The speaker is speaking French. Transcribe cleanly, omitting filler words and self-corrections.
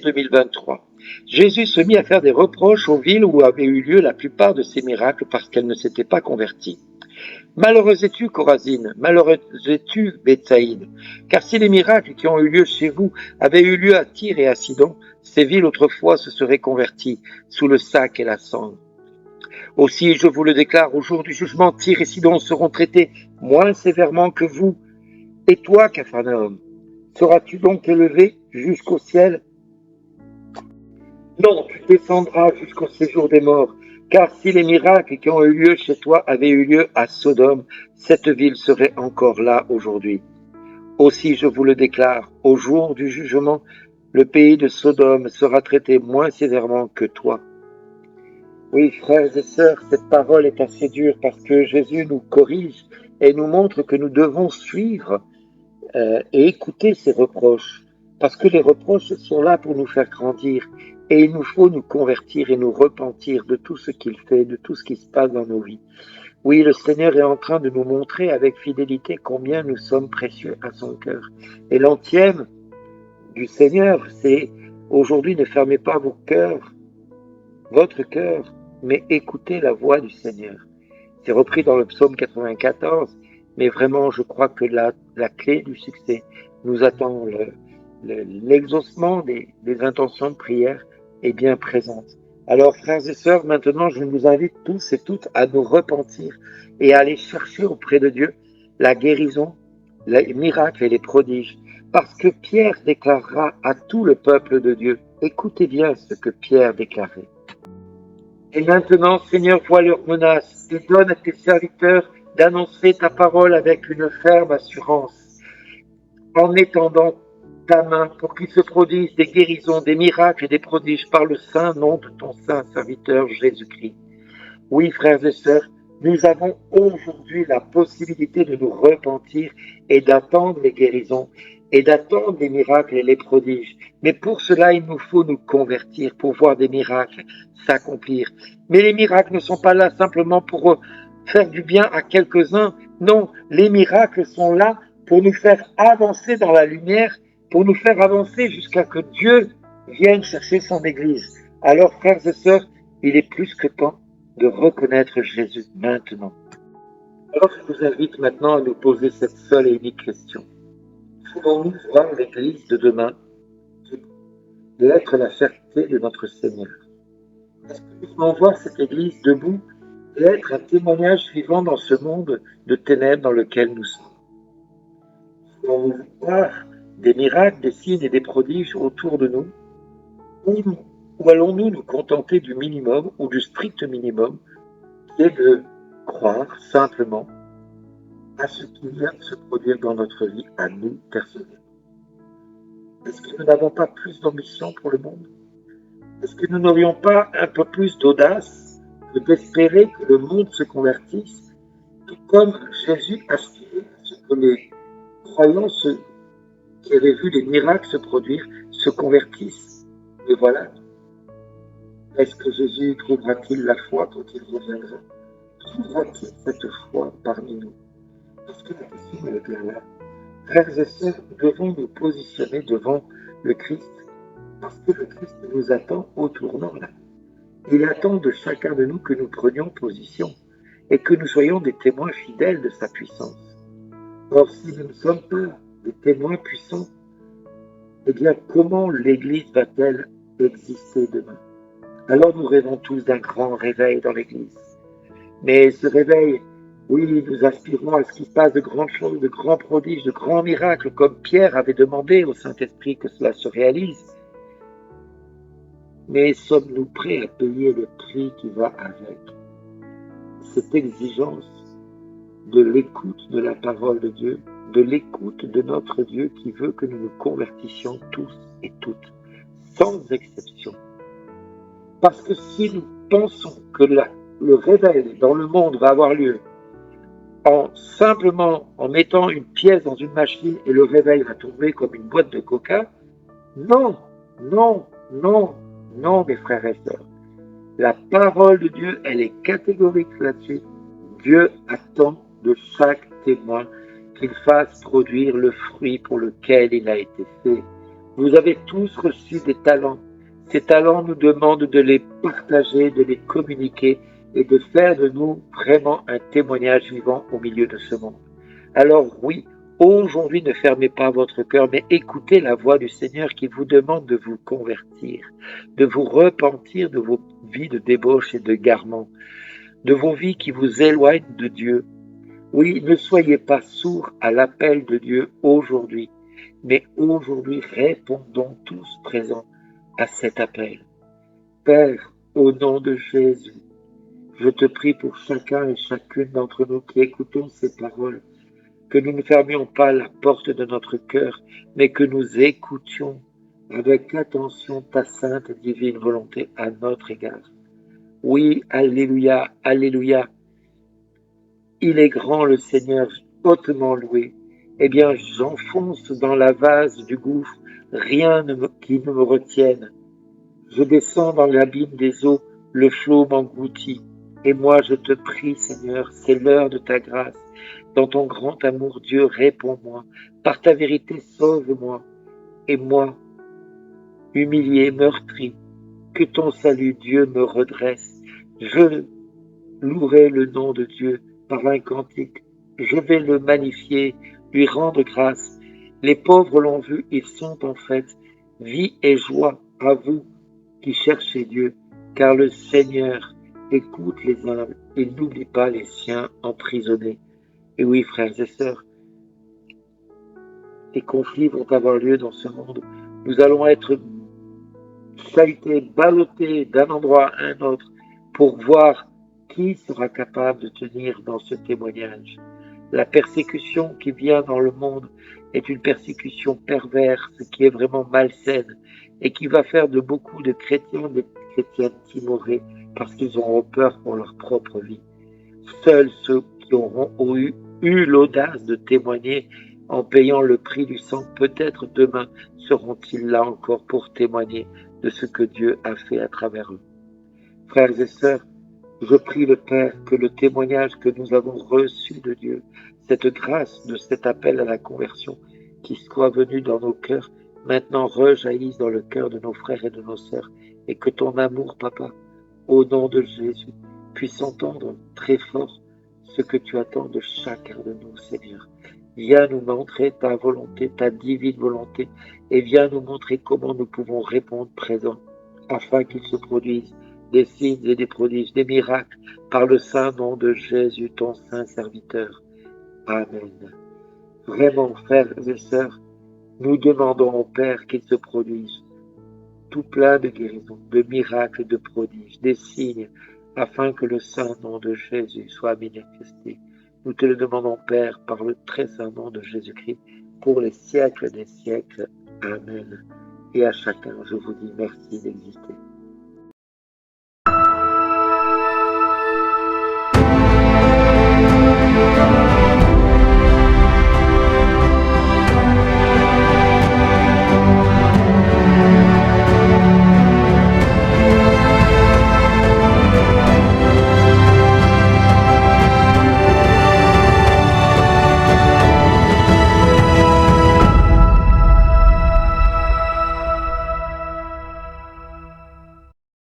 2023. Jésus se mit à faire des reproches aux villes où avaient eu lieu la plupart de ces miracles parce qu'elles ne s'étaient pas converties. Malheureuse es-tu, Chorazine, malheureuse es-tu, Bethsaïde, car si les miracles qui ont eu lieu chez vous avaient eu lieu à Tyr et à Sidon, ces villes autrefois se seraient converties sous le sac et la cendre. Aussi, je vous le déclare, au jour du jugement, Tyr et Sidon seront traités moins sévèrement que vous. Et toi, Capharnaüm, seras-tu donc élevé jusqu'au ciel? Non, tu descendras jusqu'au séjour des morts, car si les miracles qui ont eu lieu chez toi avaient eu lieu à Sodome, cette ville serait encore là aujourd'hui. Aussi, je vous le déclare, au jour du jugement, le pays de Sodome sera traité moins sévèrement que toi. Oui, frères et sœurs, cette parole est assez dure parce que Jésus nous corrige et nous montre que nous devons suivre et écouter ses reproches, parce que les reproches sont là pour nous faire grandir, et il nous faut nous convertir et nous repentir de tout ce qu'il fait, de tout ce qui se passe dans nos vies. Oui, le Seigneur est en train de nous montrer avec fidélité combien nous sommes précieux à son cœur. Et l'antième du Seigneur, c'est aujourd'hui ne fermez pas vos cœurs, votre cœur, mais écoutez la voix du Seigneur. C'est repris dans le psaume 94, mais vraiment, je crois que la clé du succès nous attend. L'exaucement des intentions de prière est bien présente. Alors, frères et sœurs, maintenant, je vous invite tous et toutes à nous repentir et à aller chercher auprès de Dieu la guérison, les miracles et les prodiges. Parce que Pierre déclarera à tout le peuple de Dieu, écoutez bien ce que Pierre déclarait. Et maintenant, Seigneur, vois leurs menaces et donne à tes serviteurs d'annoncer ta parole avec une ferme assurance, en étendant ta main pour qu'il se produise des guérisons, des miracles et des prodiges par le saint nom de ton saint serviteur Jésus-Christ. Oui, frères et sœurs, nous avons aujourd'hui la possibilité de nous repentir et d'attendre les guérisons et d'attendre les miracles et les prodiges. Mais pour cela, il nous faut nous convertir pour voir des miracles s'accomplir. Mais les miracles ne sont pas là simplement pour faire du bien à quelques-uns. Non, les miracles sont là pour nous faire avancer dans la lumière, pour nous faire avancer jusqu'à que Dieu vienne chercher son Église. Alors, frères et sœurs, il est plus que temps de reconnaître Jésus maintenant. Alors, je vous invite maintenant à nous poser cette seule et unique question. Voulons-nous voir l'Église de demain d'être la fierté de notre Seigneur? Est-ce que nous voulons voir cette Église debout et être un témoignage vivant dans ce monde de ténèbres dans lequel nous sommes? Voulons-nous voir des miracles, des signes et des prodiges autour de nous? Ou allons-nous nous contenter du minimum ou du strict minimum qui est de croire simplement à ce qui vient de se produire dans notre vie, à nous personnellement? Est-ce que nous n'avons pas plus d'ambition pour le monde? Est-ce que nous n'aurions pas un peu plus d'audace que d'espérer que le monde se convertisse, tout comme Jésus aspirait à ce que les croyants qui avaient vu les miracles se produire se convertissent? Et voilà. Est-ce que Jésus trouvera-t-il la foi quand il reviendra? Trouvera-t-il cette foi parmi nous? Est-ce que la question est bien là? Frères et sœurs, nous devons nous positionner devant le Christ, parce que le Christ nous attend au tournant là. Il attend de chacun de nous que nous prenions position et que nous soyons des témoins fidèles de sa puissance. Or, si nous ne sommes pas des témoins puissants, eh bien, comment l'Église va-t-elle exister demain? Alors nous rêvons tous d'un grand réveil dans l'Église. Mais ce réveil, oui, nous aspirons à ce qu'il se passe de grandes choses, de grands prodiges, de grands miracles, comme Pierre avait demandé au Saint-Esprit que cela se réalise. Mais sommes-nous prêts à payer le prix qui va avec? Cette exigence de l'écoute de la parole de Dieu, de l'écoute de notre Dieu qui veut que nous nous convertissions tous et toutes, sans exception. Parce que si nous pensons que le réveil dans le monde va avoir lieu simplement en mettant une pièce dans une machine et le réveil va tomber comme une boîte de coca, non, non, non, non, mes frères et sœurs. La parole de Dieu, elle est catégorique là-dessus. Dieu attend de chaque témoin qu'il fasse produire le fruit pour lequel il a été fait. Vous avez tous reçu des talents. Ces talents nous demandent de les partager, de les communiquer et de faire de nous vraiment un témoignage vivant au milieu de ce monde. Alors oui, aujourd'hui ne fermez pas votre cœur, mais écoutez la voix du Seigneur qui vous demande de vous convertir, de vous repentir de vos vies de débauche et de garement, de vos vies qui vous éloignent de Dieu. Oui, ne soyez pas sourds à l'appel de Dieu aujourd'hui, mais aujourd'hui répondons tous présents à cet appel. Père, au nom de Jésus, je te prie pour chacun et chacune d'entre nous qui écoutons ces paroles, que nous ne fermions pas la porte de notre cœur, mais que nous écoutions avec attention ta sainte et divine volonté à notre égard. Oui, alléluia, alléluia. Il est grand le Seigneur, hautement loué. Eh bien, j'enfonce dans la vase du gouffre, rien qui ne me retienne. Je descends dans l'abîme des eaux, le flot m'engloutit. Et moi, je te prie, Seigneur, c'est l'heure de ta grâce. Dans ton grand amour, Dieu, réponds-moi. Par ta vérité, sauve-moi. Et moi, humilié, meurtri, que ton salut, Dieu, me redresse. Je louerai le nom de Dieu par un cantique. Je vais le magnifier, lui rendre grâce. Les pauvres l'ont vu, ils sont en fête. Vie et joie à vous qui cherchez Dieu, car le Seigneur écoute les humbles et n'oublie pas les siens emprisonnés. Et oui, frères et sœurs, les conflits vont avoir lieu dans ce monde. Nous allons être chahutés, ballottés d'un endroit à un autre pour voir qui sera capable de tenir dans ce témoignage. La persécution qui vient dans le monde est une persécution perverse qui est vraiment malsaine et qui va faire de beaucoup de chrétiens des chrétiens timorés parce qu'ils auront peur pour leur propre vie. Seuls ceux qui auront eu l'audace de témoigner en payant le prix du sang, peut-être demain seront-ils là encore pour témoigner de ce que Dieu a fait à travers eux. Frères et sœurs, je prie le Père que le témoignage que nous avons reçu de Dieu, cette grâce de cet appel à la conversion qui soit venu dans nos cœurs, maintenant rejaillisse dans le cœur de nos frères et de nos sœurs, et que ton amour, Papa, au nom de Jésus, puisse entendre très fort ce que tu attends de chacun de nous, Seigneur. Viens nous montrer ta volonté, ta divine volonté, et viens nous montrer comment nous pouvons répondre présent, afin qu'il se produise des signes et des prodiges, des miracles, par le saint nom de Jésus, ton saint serviteur. Amen. Vraiment, frères et sœurs, nous demandons au Père qu'il se produise tout plein de guérisons, de miracles et de prodiges, des signes, afin que le saint nom de Jésus soit manifesté. Nous te le demandons, Père, par le très saint nom de Jésus-Christ, pour les siècles des siècles. Amen. Et à chacun, je vous dis merci d'exister.